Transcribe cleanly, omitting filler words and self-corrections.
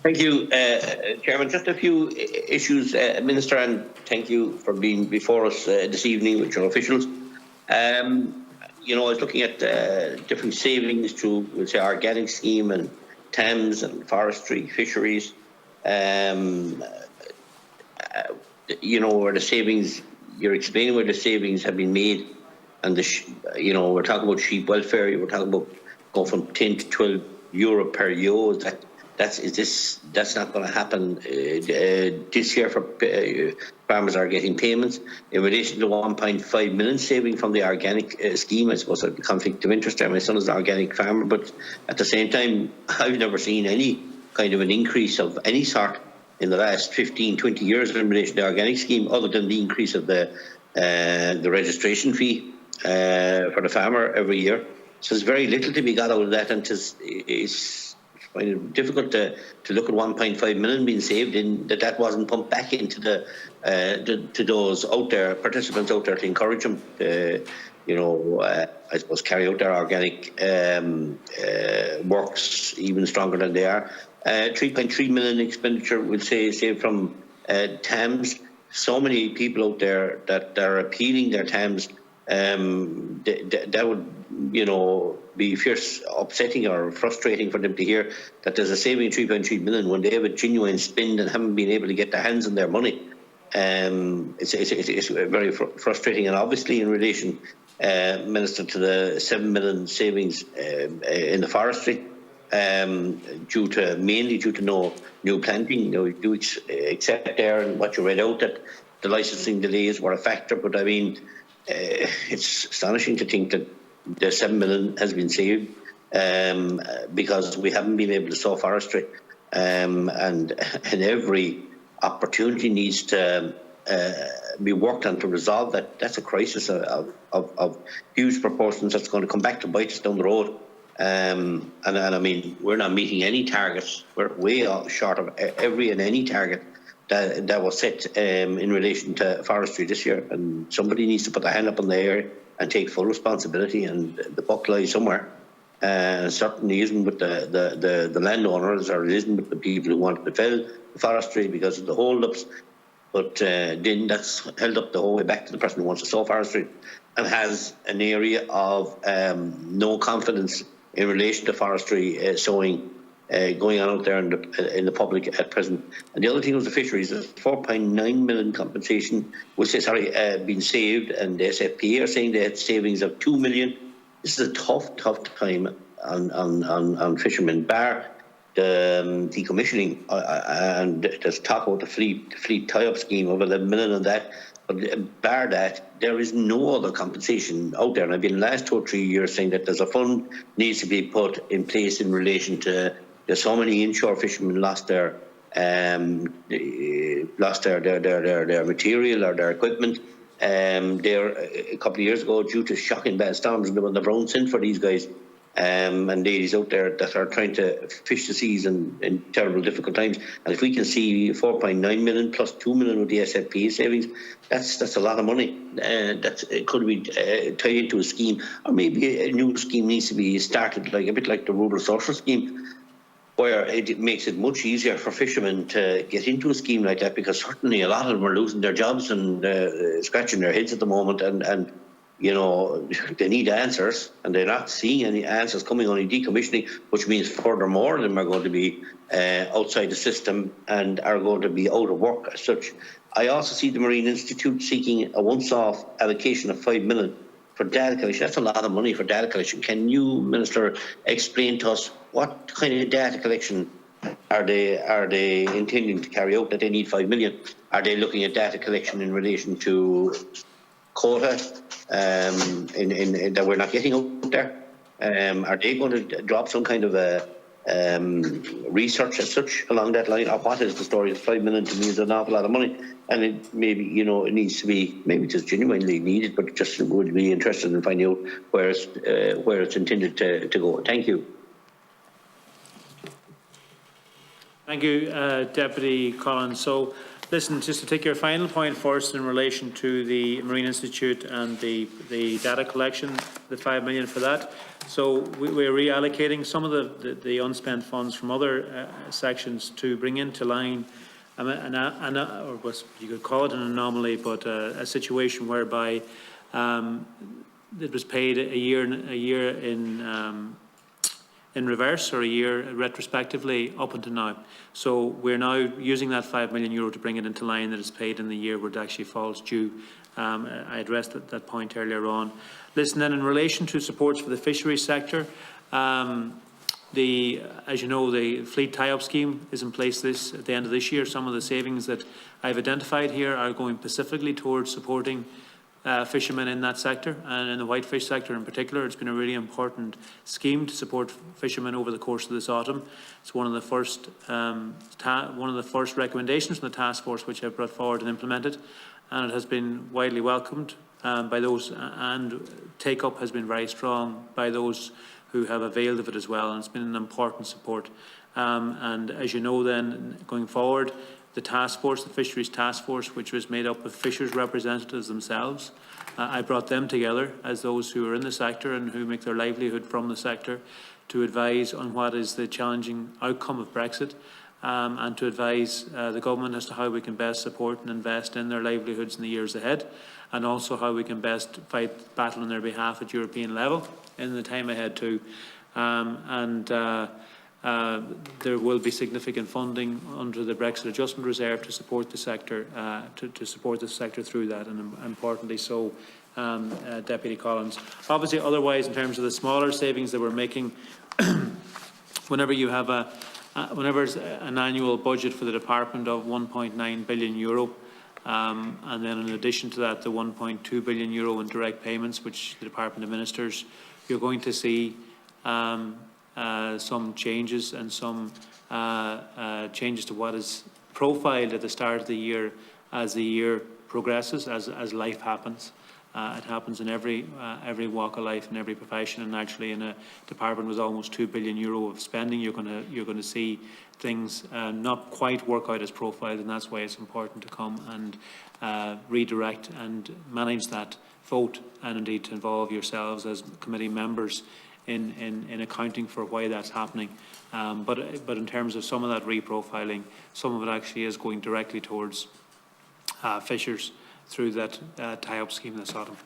Thank you, Chairman. Just a few issues, Minister, and thank you for being before us this evening with your officials. I was looking at different savings through, we'll say, organic scheme and Thames and forestry, fisheries. Where the savings, you're explaining where the savings have been made, and we're talking about sheep welfare. We're talking about going from 10 to 12 euro per ewe. That's not going to happen this year. For farmers are getting payments in relation to 1.5 million saving from the organic scheme. I suppose a conflict of interest there. My son is an organic farmer, but at the same time, I've never seen any kind of an increase of any sort in the last 15, 20 years in relation to the organic scheme, other than the increase of the registration fee for the farmer every year. So there's very little to be got out of that, and it's difficult to look at 1.5 million being saved in that wasn't pumped back into to those out there participants out there to encourage them to, I suppose, carry out their organic works even stronger than they are. 3.3 million expenditure, we'll say, saved from Thames. So many people out there that are appealing their Thames. That would, be fierce, upsetting or frustrating for them to hear that there's a saving of 3.3 million when they have a genuine spend and haven't been able to get their hands on their money. It's very frustrating, and obviously in relation, Minister, to the 7 million savings in the forestry, mainly due to no new planting. We do accept there and what you read out that the licensing delays were a factor, but I mean, it's astonishing to think that the 7 million has been saved because we haven't been able to sow forestry, and every opportunity needs to be worked on to resolve that. That's a crisis of huge proportions that's going to come back to bite us down the road. And I mean, we're not meeting any targets. We're way short of every and any target that was set in relation to forestry this year, and somebody needs to put their hand up in the air and take full responsibility, and the buck lies somewhere. Certainly isn't with the landowners, or it isn't with the people who wanted to fell the forestry because of the hold-ups, but then that's held up the whole way back to the person who wants to sow forestry and has an area of no confidence in relation to forestry sowing going on out there in the public at present. And the other thing was the fisheries. There's 4.9 million compensation, been saved, and the SFP are saying they had savings of 2 million. This is a tough time on fishermen, bar the decommissioning, and there's talk about the fleet tie-up scheme of 11 million on that. But bar that, there is no other compensation out there. And I've been the last 2 or 3 years saying that there's a fund needs to be put in place in relation to there's so many inshore fishermen lost their material or their equipment. There a couple of years ago, due to shocking bad storms, there was never own sin for these guys and ladies out there that are trying to fish the seas in terrible, difficult times. And if we can see 4.9 million plus 2 million with the SFP savings, that's a lot of money. It could be tied into a scheme, or maybe a new scheme needs to be started, like a bit like the rural social scheme, where it makes it much easier for fishermen to get into a scheme like that, because certainly a lot of them are losing their jobs and scratching their heads at the moment, and they need answers, and they're not seeing any answers coming, only decommissioning, which means furthermore them are going to be outside the system and are going to be out of work as such. I also see the Marine Institute seeking a once-off allocation of 5 million for data collection. That's a lot of money for data collection. Can you, Minister, explain to us what kind of data collection are they intending to carry out that they need 5 million? Are they looking at data collection in relation to quota that we're not getting out there? Are they going to drop some kind of a research as such along that line? Or what is the story? 5 million to me is an awful lot of money, and it maybe it needs to be, maybe just genuinely needed, but just would be interested in finding out where it's intended to go. Thank you. Thank you, Deputy Collins. So Listen, just to take your final point first in relation to the Marine Institute and the data collection, the 5 million for that. So we're reallocating some of the unspent funds from other sections to bring into line, or what you could call it an anomaly, but a situation whereby it was paid a year in reverse, or a year retrospectively up until now. So we're now using that €5 million to bring it into line that is paid in the year where it actually falls due. I addressed that point earlier on. Listen, then in relation to supports for the fisheries sector, as you know, the fleet tie-up scheme is in place at the end of this year. Some of the savings that I've identified here are going specifically towards supporting fishermen in that sector, and in the whitefish sector in particular. It's been a really important scheme to support fishermen over the course of this autumn. It's one of the first recommendations from the task force which I've brought forward and implemented, and it has been widely welcomed by those, and take-up has been very strong by those who have availed of it as well, and it's been an important support. And as you know, then going forward, the task force, the fisheries task force, which was made up of fishers representatives themselves, I brought them together as those who are in the sector and who make their livelihood from the sector, to advise on what is the challenging outcome of Brexit, and to advise the government as to how we can best support and invest in their livelihoods in the years ahead, and also how we can best fight battle on their behalf at European level in the time ahead too. There will be significant funding under the Brexit Adjustment Reserve to support the sector, to support the sector through that, and importantly so, Deputy Collins. Obviously, otherwise, in terms of the smaller savings that we're making, whenever you have whenever it's an annual budget for the department of €1.9 billion, and then in addition to that, the €1.2 billion in direct payments which the department administers, you're going to see some changes and some changes to what is profiled at the start of the year as the year progresses, as life happens. It happens in every walk of life, in every profession, and actually in a department with almost €2 billion of spending, you're going to see things not quite work out as profiled, and that's why it's important to come and redirect and manage that vote, and indeed to involve yourselves as committee members in accounting for why that's happening. But in terms of some of that reprofiling, some of it actually is going directly towards fishers through that tie-up scheme this autumn.